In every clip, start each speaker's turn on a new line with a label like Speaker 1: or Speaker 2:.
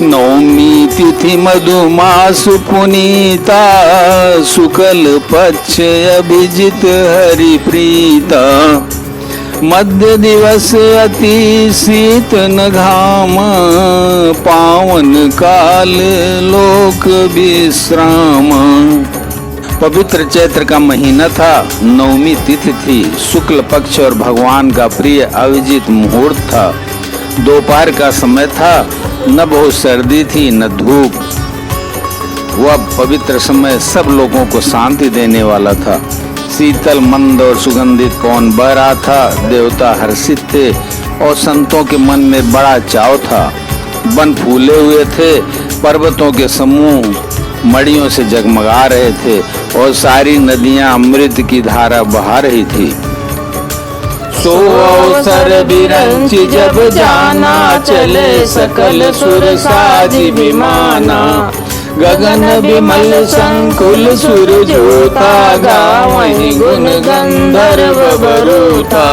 Speaker 1: नवमी तिथि मधुमास पुनीता, शुक्ल पक्ष अभिजित हरि प्रीता। मध्य दिवस अति शीत न घाम, पावन काल लोक विश्राम। पवित्र चैत्र का महीना था, नवमी तिथि थी, शुक्ल पक्ष और भगवान का प्रिय अभिजीत मुहूर्त था। दोपहर का समय था, न बहुत सर्दी थी न धूप। वह पवित्र समय सब लोगों को शांति देने वाला था। शीतल मंद और सुगंधित पवन बह रहा था। देवता हर्षित थे और संतों के मन में बड़ा चाव था। वन फूले हुए थे, पर्वतों के समूह मड़ियों से जगमगा रहे थे और सारी नदियां अमृत की धारा बहा रही थी।
Speaker 2: सो अवसर बिरंच जब जाना, चले सकल सुर साजी विमाना। गगन विमल संकुल सुर जोता, गावहि गुण गंधर्व बरूथा।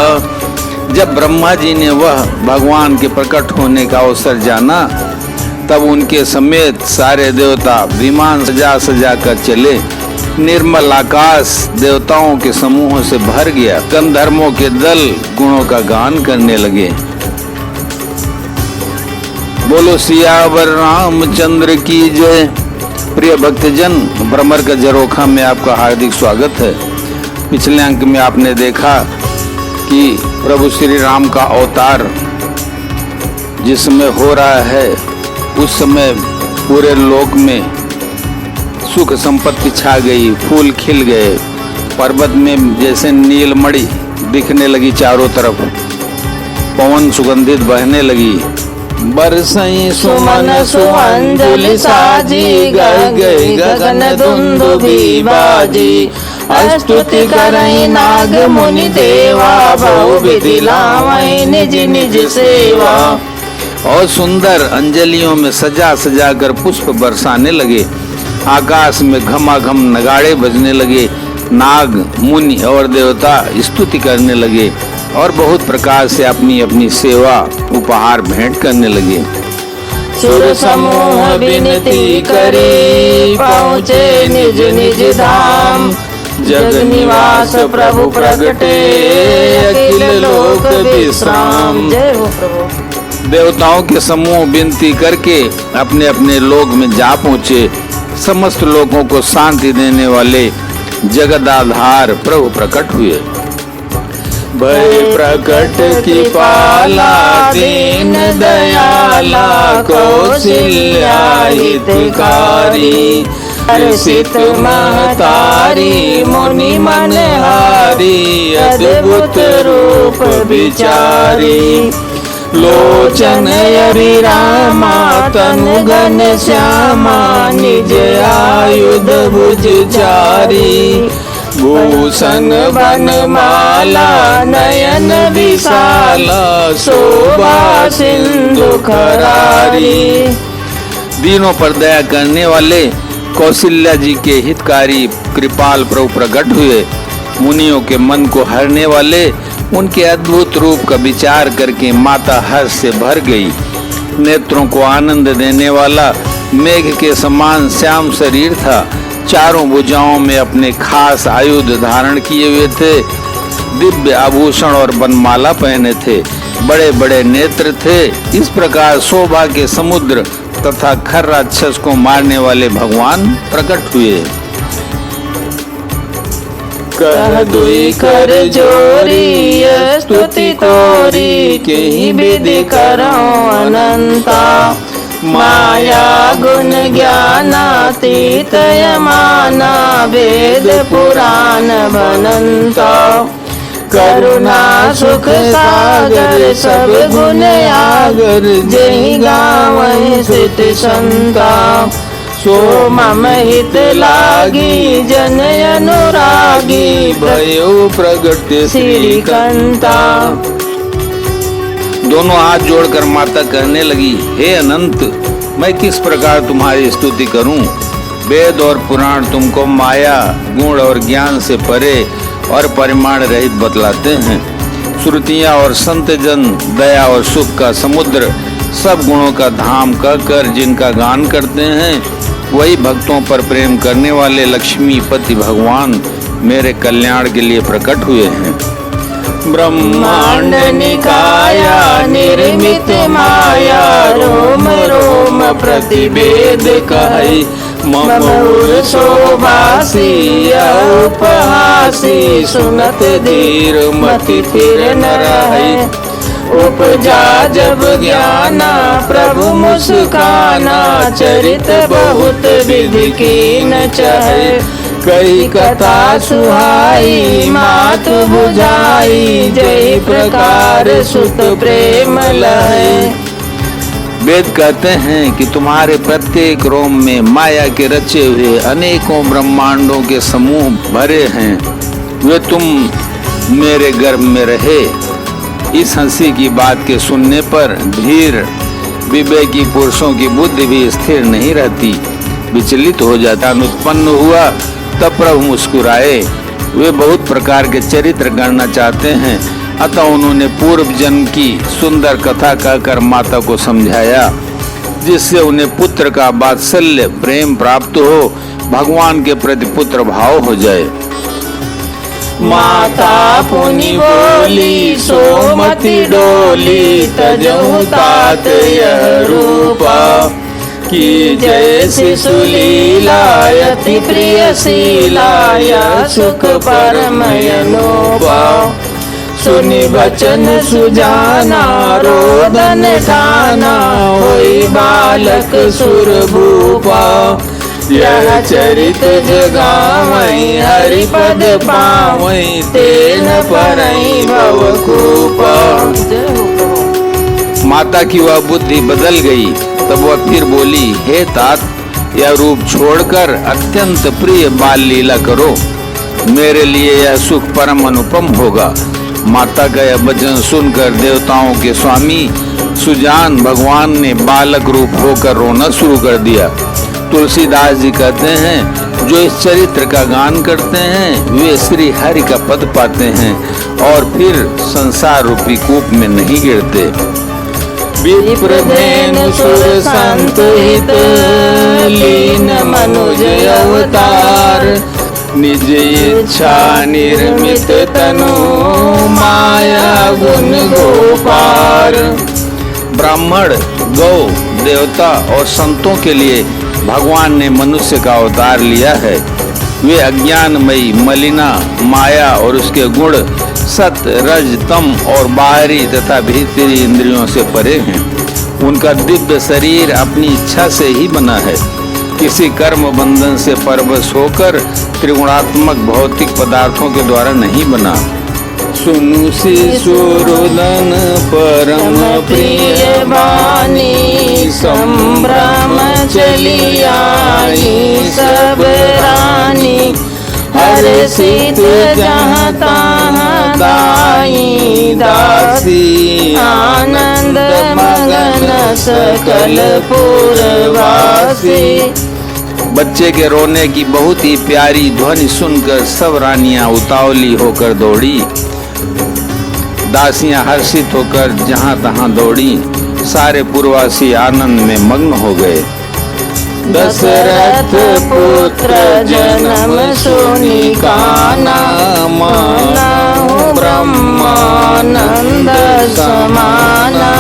Speaker 1: जब ब्रह्मा जी ने वह भगवान के प्रकट होने का अवसर जाना, तब उनके समेत सारे देवता विमान सजा सजा कर चले। निर्मल आकाश देवताओं के समूहों से भर गया। गंधर्वों के दल गुणों का गान करने लगे। बोलो सियावर रामचंद्र की जय। प्रिय भक्तजन, भ्रमर का झरोखा में आपका हार्दिक स्वागत है। पिछले अंक में आपने देखा कि प्रभु श्री राम का अवतार जिस समय हो रहा है, उस समय पूरे लोक में सुख संपत्ति छा गई, फूल खिल गए, पर्वत में जैसे नीलमणि दिखने लगी चारों तरफ, पवन सुगंधित बहने लगी। बरसई
Speaker 2: सुमन सुअंजलि साजी, गई गगन दुंदुभि बाजी। स्तुति करई नाग मुनि देवा, बहु विधि लावई निज निज सेवा।
Speaker 1: और सुंदर अंजलियों में सजा सजा कर पुष्प बरसाने लगे। आकाश में घमाघम नगाड़े बजने लगे। नाग मुनि और देवता स्तुति करने लगे और बहुत प्रकार से अपनी अपनी सेवा उपहार भेंट करने लगे।
Speaker 2: सुर समूह विनती करे, पहुँचे निज निज धाम। जग निवास प्रभु प्रगटे, अखिल लोक विश्राम। जय हो प्रभु।
Speaker 1: देवताओं के समूह विनती करके अपने अपने लोक में जा पहुँचे। समस्त लोगों को शांति देने वाले जगदाधार प्रभु प्रकट हुए।
Speaker 2: भय प्रकट की पाला, दीन दयाला, कौशल्या हितकारी। हर्षित महतारी, मुनि मनहारी, अद्भुत रूप विचारी। लोचन अभिरामा, तनु घन श्यामा, निज आयुध भुज चारी। भूषण वनमाला, नयन विशाला, शोभा सिंधु खरारी।
Speaker 1: दीनों पर दया करने वाले कौशल्या जी के हितकारी कृपाल प्रभु प्रकट हुए। मुनियों के मन को हरने वाले उनके अद्भुत रूप का विचार करके माता हर्ष से भर गई। नेत्रों को आनंद देने वाला मेघ के समान श्याम शरीर था। चारों भुजाओं में अपने खास आयुध धारण किए हुए थे। दिव्य आभूषण और बनमाला पहने थे। बड़े बड़े नेत्र थे। इस प्रकार शोभा के समुद्र तथा खर राक्षस को मारने वाले भगवान प्रकट हुए।
Speaker 2: कह दुई कर जोरी, स्तुति तोरी, के विधि करो अनंता। माया गुण ज्ञानातीत यमाना, वेद पुराण बनंता। करुणा सुख सागर, सब गुण आगर, जय गावहि सित संता। सो मम हित लागी, जन अनुरागी, भयो प्रगट श्रीकांता।
Speaker 1: दोनों हाथ जोड़कर माता कहने लगी, हे अनंत, मैं किस प्रकार तुम्हारी स्तुति करूं? वेद और पुराण तुमको माया गुण और ज्ञान से परे और परिमाण रहित बतलाते हैं। श्रुतियां और संत जन दया और सुख का समुद्र सब गुणों का धाम कहकर जिनका गान करते हैं, वही भक्तों पर प्रेम करने वाले लक्ष्मीपति भगवान मेरे कल्याण के लिए प्रकट हुए हैं।
Speaker 2: ब्रह्मांड निकाया निर्मित माया, रोम रोम प्रतिवेद कहे, ममूल शोभासी उपहासी, सुनत धीर मति फिर न रहे। उपजा जब ज्ञाना प्रभु मुस्काना, चरित बहुत विधि की न चाहे। कई कथा सुहाई मातु बुझाई, जय प्रकार सुत प्रेम लहे।
Speaker 1: वेद कहते हैं कि तुम्हारे प्रत्येक रोम में माया के रचे हुए अनेकों ब्रह्मांडों के समूह भरे हैं, वे तुम मेरे गर्भ में रहे। इस हंसी की बात के सुनने पर धीर विवेकी पुरुषों की बुद्धि भी स्थिर नहीं रहती, विचलित हो जाता। उत्पन्न हुआ तब प्रभु मुस्कुराए। वे बहुत प्रकार के चरित्र गणना चाहते हैं, अतः उन्होंने पूर्व जन्म की सुंदर कथा कहकर माता को समझाया, जिससे उन्हें पुत्र का वात्सल्य प्रेम प्राप्त हो, भगवान के प्रति पुत्र भाव हो जाए।
Speaker 2: माता पुनि बोली सोमति डोली, तजहु तात यह रूपा, की जय शिशुलीला अति प्रिय शीलाया, सुख परम अनूपा। सुनि वचन सुजाना रोदन ठाना, होई बालक सुर भूपा। यह चरित जगावई हरिपद पावई, तेन परई भवकूपा।
Speaker 1: माता की वह बुद्धि बदल गई। तब वह फिर बोली, हे तात, यह रूप छोड़कर अत्यंत प्रिय बाल लीला करो, मेरे लिए यह सुख परम अनुपम होगा। माता का यह वचन सुनकर देवताओं के स्वामी सुजान भगवान ने बालक रूप होकर रोना शुरू कर दिया। तुलसीदास जी कहते हैं, जो इस चरित्र का गान करते हैं वे श्री हरि का पद पाते हैं और फिर संसार रूपी कूप में नहीं गिरते।
Speaker 2: विप्रधेनु सुर संत हित, लीन मनुज अवतार।
Speaker 1: निज इच्छा निर्मित तनु, माया गुण गोपार। ब्राह्मण, गौ, देवता और संतों के लिए भगवान ने मनुष्य का अवतार लिया है। वे अज्ञानमयी मलिना माया और उसके गुण सत रज तम और बाहरी तथा भीतरी इंद्रियों से परे हैं। उनका दिव्य शरीर अपनी इच्छा से ही बना है, किसी कर्म बंधन से परवश होकर त्रिगुणात्मक भौतिक पदार्थों के द्वारा नहीं बना। सुनु शिशुरुदन परम प्रिय बानी, संभ्रम चली आई सब रानी। हर सित जहाँ तहाँ दाई दासी, आनंद मगन सकल पुरवासी। बच्चे के रोने की बहुत ही प्यारी ध्वनि सुनकर सब रानियां उतावली होकर दौड़ी, दासियां हर्षित होकर जहां तहां दौड़ी, सारे पुरवासी आनंद में मग्न हो गए।
Speaker 2: दशरथ पुत्र जन्म सुनि काना, मानहु ब्रह्मानंद समाना।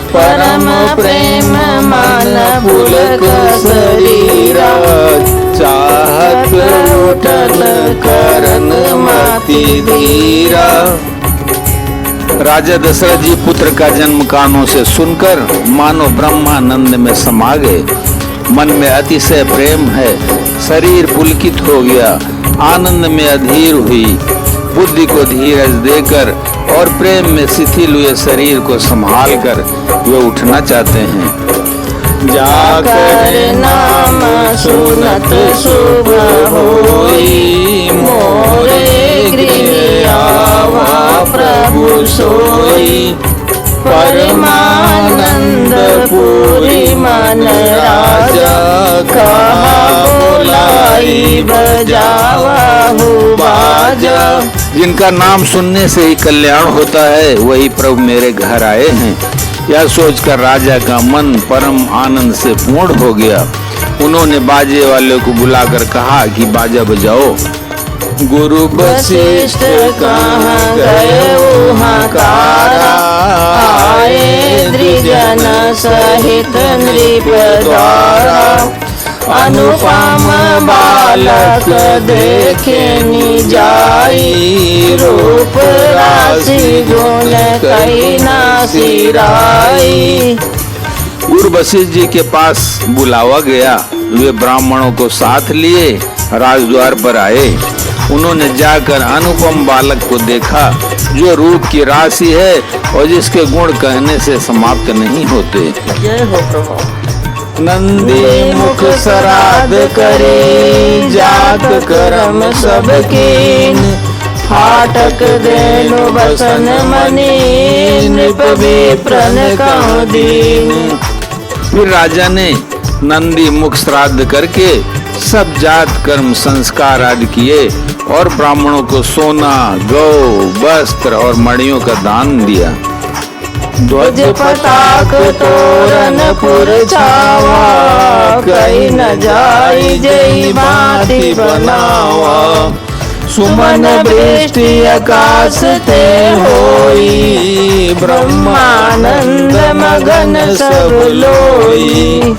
Speaker 2: परम प्रेम मन पुलक शरीरा, चाहत उठल करन मति धीरा।
Speaker 1: राजा दशरथ जी पुत्र का जन्म कानों से सुनकर मानो ब्रह्मानंद में समा गए। मन में अतिशय प्रेम है, शरीर पुलकित हो गया, आनंद में अधीर हुई। बुद्धि को धीरज देकर और प्रेम में शिथिल हुए शरीर को संभाल कर वे उठना चाहते हैं।
Speaker 2: जाकर नाम सुनत शुभ होई, मोरे गृह आवा प्रभु सोई। परमानंद पूरी मन राजा, कहा बोलाई बजावाहु बाजा।
Speaker 1: जिनका नाम सुनने से ही कल्याण होता है, वही प्रभु मेरे घर आए हैं। यह सोचकर राजा का मन परम आनंद से पूर्ण हो गया। उन्होंने बाजे वाले को बुलाकर कहा कि बाजा बजाओ। गुरु वशिष्ठ
Speaker 2: कहाँ गए वहाँ कारा, आए द्विजन सहित नृप द्वारा। अनुपम बालक देखे निजाई, रूप राशि गुण कई ना सिराई।
Speaker 1: गुरु वशिष्ठ जी के पास बुलावा गया। वे ब्राह्मणों को साथ लिए राजद्वार पर आए। उन्होंने जाकर अनुपम बालक को देखा, जो रूप की राशि है और जिसके गुण कहने से समाप्त नहीं होते।
Speaker 2: जय हो प्रभु।
Speaker 1: नंदी मुख श्राद्ध करे, जात कर्म सबकीन।
Speaker 2: फाटक देनु बसन मनी, नृप विप्रन कहु दीन।
Speaker 1: फिर राजा ने नंदी मुख श्राद्ध करके सब जात कर्म संस्कार आदि किए और ब्राह्मणों को सोना, गौ, वस्त्र और मणियों का दान दिया।
Speaker 2: ध्वज पताक तोरण पुर छावा, कई न जाई जई भांति बनावा। सुमन वृष्टि आकाश ते होई, ब्रह्मानंद मगन सब लोई।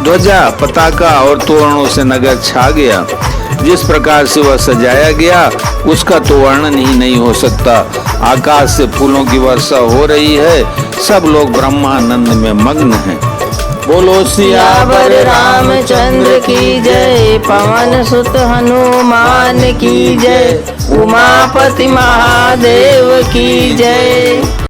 Speaker 1: ध्वजा, पताका और तोरणों से नगर छा गया। जिस प्रकार से वह सजाया गया उसका तो वर्णन ही नहीं हो सकता। आकाश से फूलों की वर्षा हो रही है। सब लोग ब्रह्मानंद में मग्न हैं। बोलो
Speaker 2: सियावर रामचंद्र की जय, पवन सुत हनुमान की जय, उमापति महादेव की जय।